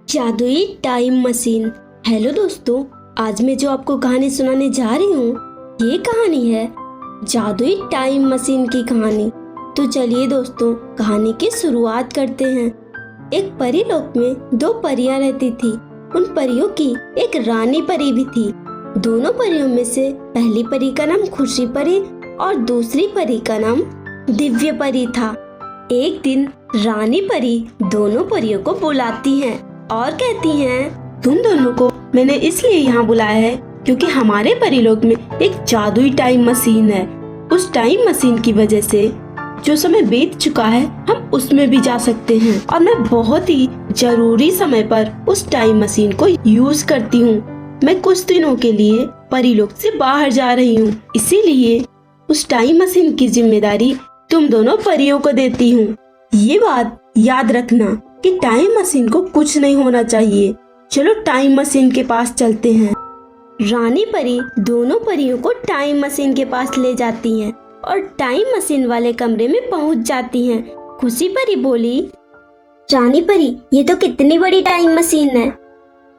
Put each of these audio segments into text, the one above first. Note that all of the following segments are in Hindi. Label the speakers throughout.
Speaker 1: जादुई टाइम मशीन। हेलो दोस्तों, आज मैं जो आपको कहानी सुनाने जा रही हूँ ये कहानी है जादुई टाइम मशीन की कहानी। तो चलिए दोस्तों, कहानी की शुरुआत करते हैं। एक परी लोक में दो परियां रहती थी। उन परियों की एक रानी परी भी थी। दोनों परियों में से पहली परी का नाम खुशी परी और दूसरी परी का नाम दिव्य परी था। एक दिन रानी परी दोनों परियों को बुलाती हैं और कहती हैं,
Speaker 2: तुम दोनों को मैंने इसलिए यहाँ बुलाया है क्योंकि हमारे परिलोक में एक जादुई टाइम मशीन है। उस टाइम मशीन की वजह से जो समय बीत चुका है हम उसमें भी जा सकते हैं और मैं बहुत ही जरूरी समय पर उस टाइम मशीन को यूज करती हूँ। मैं कुछ दिनों के लिए परिलोक से बाहर जा रही हूँ, इसीलिए उस टाइम मशीन की जिम्मेदारी तुम दोनों परियों को देती हूँ। ये बात याद रखना कि टाइम मशीन को कुछ नहीं होना चाहिए। चलो टाइम मशीन के पास चलते हैं।
Speaker 1: रानी परी दोनों परियों को टाइम मशीन के पास ले जाती हैं और टाइम मशीन वाले कमरे में पहुंच जाती हैं। खुशी परी बोली,
Speaker 3: रानी परी, ये तो कितनी बड़ी टाइम मशीन है।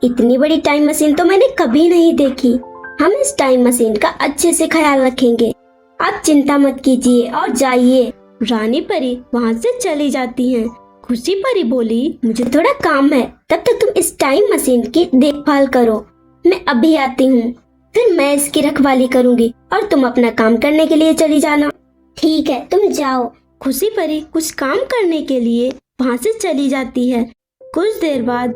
Speaker 3: इतनी बड़ी टाइम मशीन तो मैंने कभी नहीं देखी। हम इस टाइम मशीन का अच्छे से ख्याल रखेंगे। आप चिंता मत कीजिए और जाइए।
Speaker 1: रानी परी वहाँ से चली जाती हैं। खुशी परी बोली,
Speaker 3: मुझे थोड़ा काम है, तब तक तुम इस टाइम मशीन की देखभाल करो। मैं अभी आती हूँ, फिर मैं इसकी रखवाली करूँगी और तुम अपना काम करने के लिए चली जाना। ठीक है, तुम जाओ।
Speaker 1: खुशी परी कुछ काम करने के लिए वहाँ से चली जाती है। कुछ देर बाद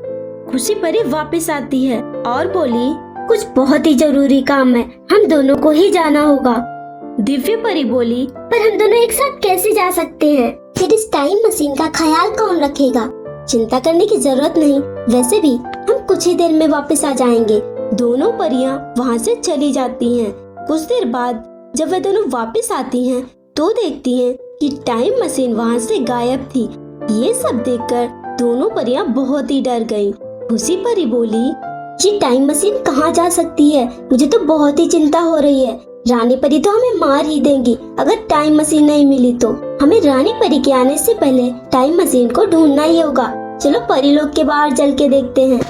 Speaker 1: खुशी परी वापस आती है और बोली,
Speaker 3: कुछ बहुत ही जरूरी काम है, हम दोनों को ही जाना होगा।
Speaker 1: दिव्य परी बोली,
Speaker 3: पर हम दोनों एक साथ कैसे जा सकते हैं? फिर इस टाइम मशीन का ख्याल कौन रखेगा? चिंता करने की जरूरत नहीं, वैसे भी हम कुछ ही देर में वापस आ जाएंगे।
Speaker 1: दोनों परियां वहां से चली जाती हैं। कुछ देर बाद जब वे दोनों वापस आती हैं तो देखती हैं कि टाइम मशीन वहां से गायब थी। ये सब देखकर दोनों परियां बहुत ही डर गईं। खुशी परी बोली,
Speaker 3: ये टाइम मशीन कहाँ जा सकती है? मुझे तो बहुत ही चिंता हो रही है। रानी परी तो हमें मार ही देंगी अगर टाइम मशीन नहीं मिली तो। हमें रानी परी के आने से पहले टाइम मशीन को ढूंढना ही होगा। चलो परिलोक के बाहर चल के देखते हैं।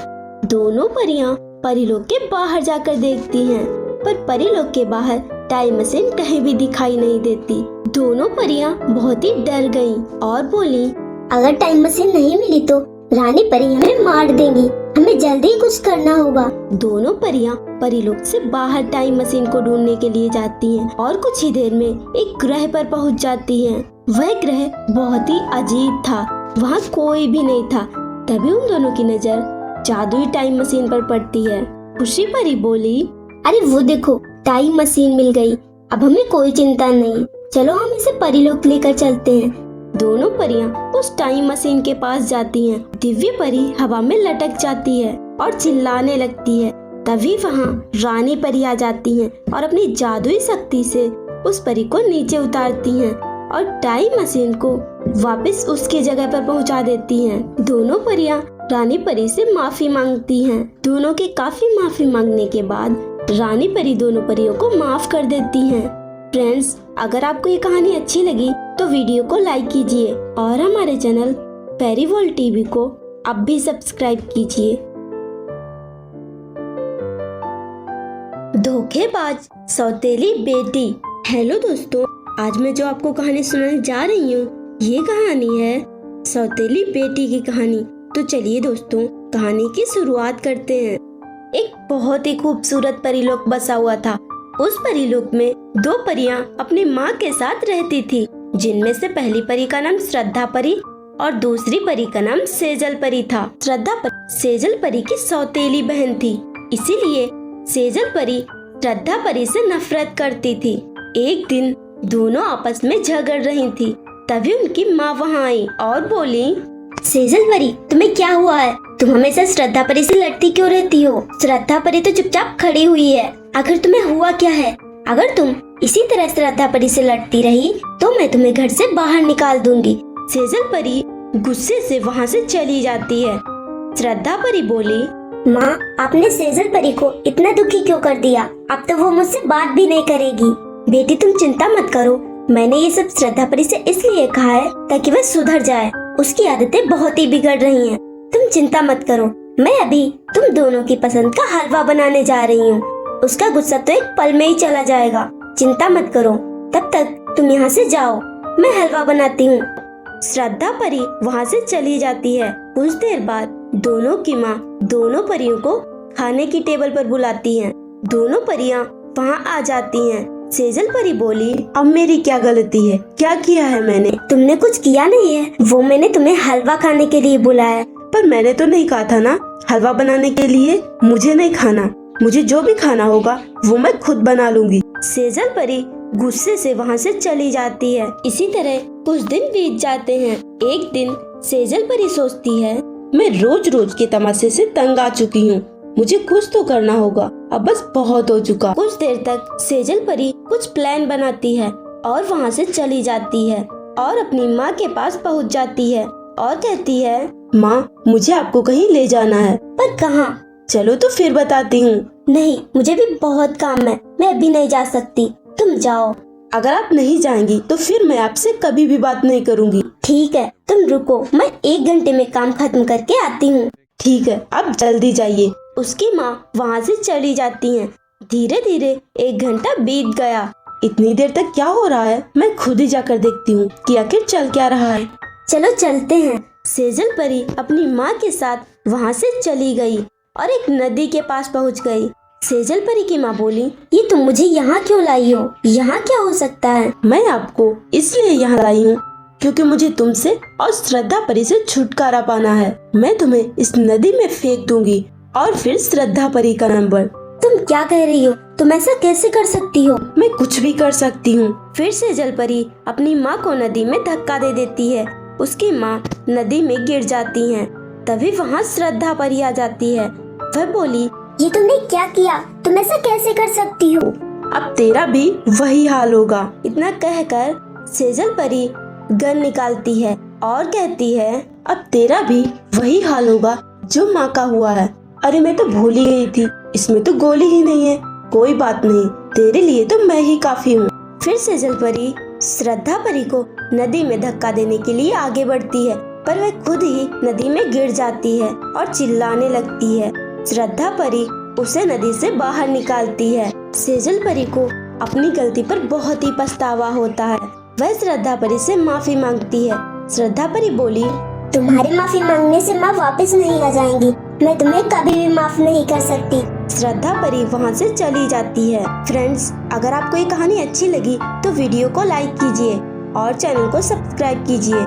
Speaker 1: दोनों परियां परिलोक के बाहर जाकर देखती हैं, पर परिलोक के बाहर टाइम मशीन कहीं भी दिखाई नहीं देती। दोनों परियां बहुत ही डर गईं और बोली,
Speaker 3: अगर टाइम मशीन नहीं मिली तो रानी परी हमें मार देंगी। हमें जल्दी ही कुछ करना होगा।
Speaker 1: दोनों परियां परिलोक से बाहर टाइम मशीन को ढूंढने के लिए जाती हैं और कुछ ही देर में एक ग्रह पर पहुंच जाती हैं। वह ग्रह बहुत ही अजीब था, वहाँ कोई भी नहीं था। तभी उन दोनों की नजर जादुई टाइम मशीन पर पड़ती है। खुशी परी बोली,
Speaker 3: अरे वो देखो, टाइम मशीन मिल गई। अब हमें कोई चिंता नहीं। चलो हम इसे परिलोक लेकर चलते हैं।
Speaker 1: दोनों परियां उस टाइम मशीन के पास जाती हैं। दिव्य परी हवा में लटक जाती है और चिल्लाने लगती है। तभी वहाँ रानी परी आ जाती हैं और अपनी जादुई शक्ति से उस परी को नीचे उतारती हैं और टाइम मशीन को वापस उसकी जगह पर पहुँचा देती हैं। दोनों परियां रानी परी से माफी मांगती हैं। दोनों के काफी माफी मांगने के बाद रानी परी दोनों परियों को माफ कर देती हैं। फ्रेंड्स, अगर आपको ये कहानी अच्छी लगी तो वीडियो को लाइक कीजिए और हमारे चैनल फेरी वर्ल्ड टीवी को अब भी सब्सक्राइब कीजिए। धोखेबाज सौतेली बेटी। हेलो दोस्तों, आज मैं जो आपको कहानी सुनाने जा रही हूँ ये कहानी है सौतेली बेटी की कहानी। तो चलिए दोस्तों, कहानी की शुरुआत करते हैं। एक बहुत ही खूबसूरत परिलोक बसा हुआ था। उस परिलोक में दो परियां अपनी माँ के साथ रहती थी, जिनमें से पहली परी का नाम श्रद्धा परी और दूसरी परी का नाम सेजल परी था। श्रद्धा परी सेजल परी की सौतेली बहन थी, इसीलिए सेजल परी श्रद्धा परी से नफरत करती थी। एक दिन दोनों आपस में झगड़ रही थी। तभी उनकी माँ वहाँ आई और बोली,
Speaker 3: सेजल परी, तुम्हें क्या हुआ है? तुम हमेशा श्रद्धा परी से लड़ती क्यों रहती हो? श्रद्धा परी तो चुपचाप खड़ी हुई है। आखिर तुम्हें हुआ क्या है? अगर तुम इसी तरह श्रद्धा परी से लड़ती रही तो मैं तुम्हें घर से बाहर निकाल दूंगी।
Speaker 1: सेजल परी गुस्से से वहाँ से चली जाती है। श्रद्धा परी बोली,
Speaker 3: माँ, आपने सेजल परी को इतना दुखी क्यों कर दिया? अब तो वो मुझसे बात भी नहीं करेगी। बेटी, तुम चिंता मत करो। मैंने ये सब श्रद्धा परी से इसलिए कहा है ताकि वह सुधर जाए। उसकी आदतें बहुत ही बिगड़ रही हैं। तुम चिंता मत करो, मैं अभी तुम दोनों की पसंद का हलवा बनाने जा रही हूँ। उसका गुस्सा तो एक पल में ही चला जाएगा। चिंता मत करो, तब तक तुम यहाँ से जाओ, मैं हलवा बनाती हूँ।
Speaker 1: श्रद्धा परी वहाँ से चली जाती है। कुछ देर बाद दोनों की माँ दोनों परियों को खाने की टेबल पर बुलाती हैं। दोनों परियां वहाँ आ जाती हैं। सेजल परी बोली,
Speaker 2: अब मेरी क्या गलती है? क्या किया है मैंने?
Speaker 3: तुमने कुछ किया नहीं है, वो मैंने तुम्हें हलवा खाने के लिए बुलाया।
Speaker 2: पर मैंने तो नहीं कहा था ना हलवा बनाने के लिए मुझे नहीं खाना। मुझे जो भी खाना होगा वो मैं खुद बना लूंगी।
Speaker 1: सेजल परी गुस्से से वहाँ से चली जाती है। इसी तरह कुछ दिन बीत जाते हैं। एक दिन सेजल परी सोचती है,
Speaker 2: मैं रोज रोज के तमाशे से तंग आ चुकी हूँ, मुझे कुछ तो करना होगा, अब बस बहुत हो चुका।
Speaker 1: कुछ देर तक सेजल परी कुछ प्लान बनाती है और वहाँ से चली जाती है और अपनी माँ के पास पहुँच जाती है और कहती है,
Speaker 2: माँ मुझे आपको कहीं ले जाना है।
Speaker 3: पर कहाँ?
Speaker 2: चलो तो फिर बताती हूँ।
Speaker 3: नहीं, मुझे भी बहुत काम है, मैं अभी नहीं जा सकती, तुम जाओ।
Speaker 2: अगर आप नहीं जाएंगी तो फिर मैं आपसे कभी भी बात नहीं करूँगी।
Speaker 3: ठीक है, तुम रुको, मैं 1 घंटे में काम खत्म करके आती हूँ।
Speaker 2: ठीक है, आप जल्दी जाइए।
Speaker 1: उसकी माँ वहाँ से चली जाती हैं। धीरे धीरे 1 घंटा बीत गया।
Speaker 2: इतनी देर तक क्या हो रहा है? मैं खुद ही जाकर देखती हूँ कि आखिर चल क्या रहा है।
Speaker 3: चलो चलते हैं।
Speaker 1: सेजल परी अपनी माँ के साथ वहाँ से चली गई और एक नदी के पास पहुँच गई। सेजल परी की माँ बोली,
Speaker 3: ये तुम मुझे यहाँ क्यों लाई हो? यहाँ क्या हो सकता है?
Speaker 2: मैं आपको इसलिए यहाँ लाई हूँ क्योंकि मुझे तुमसे और श्रद्धा परी से छुटकारा पाना है। मैं तुम्हें इस नदी में फेंक दूंगी और फिर श्रद्धा परी का नंबर।
Speaker 3: तुम क्या कह रही हो? तुम ऐसा कैसे कर सकती हो?
Speaker 2: मैं कुछ भी कर सकती हूँ।
Speaker 1: फिर सेजल परी अपनी माँ को नदी में धक्का दे देती है। उसकी माँ नदी में गिर जाती हैं। तभी वहाँ श्रद्धा परी आ जाती है। वह बोली,
Speaker 3: ये तुमने क्या किया? तुम ऐसा कैसे कर सकती हो?
Speaker 2: अब तेरा भी वही हाल होगा।
Speaker 1: इतना कहकर सेजल परी गन निकालती है और कहती है,
Speaker 2: अब तेरा भी वही हाल होगा जो माँ का हुआ है। अरे मैं तो भूल ही गई थी, इसमें तो गोली ही नहीं है। कोई बात नहीं, तेरे लिए तो मैं ही काफी हूँ।
Speaker 1: फिर सेजल परी श्रद्धा परी को नदी में धक्का देने के लिए आगे बढ़ती है, पर वह खुद ही नदी में गिर जाती है और चिल्लाने लगती है। श्रद्धा परी उसे नदी से बाहर निकालती है। सेजल परी को अपनी गलती पर बहुत ही पछतावा होता है। वह श्रद्धा परी से माफी मांगती है। श्रद्धा परी बोली,
Speaker 3: तुम्हारे माफी मांगने से माँ वापस नहीं आ जाएंगी। मैं तुम्हें कभी भी माफ नहीं कर सकती।
Speaker 1: श्रद्धा परी वहाँ से चली जाती है। फ्रेंड्स, अगर आपको ये कहानी अच्छी लगी तो वीडियो को लाइक कीजिए और चैनल को सब्सक्राइब कीजिए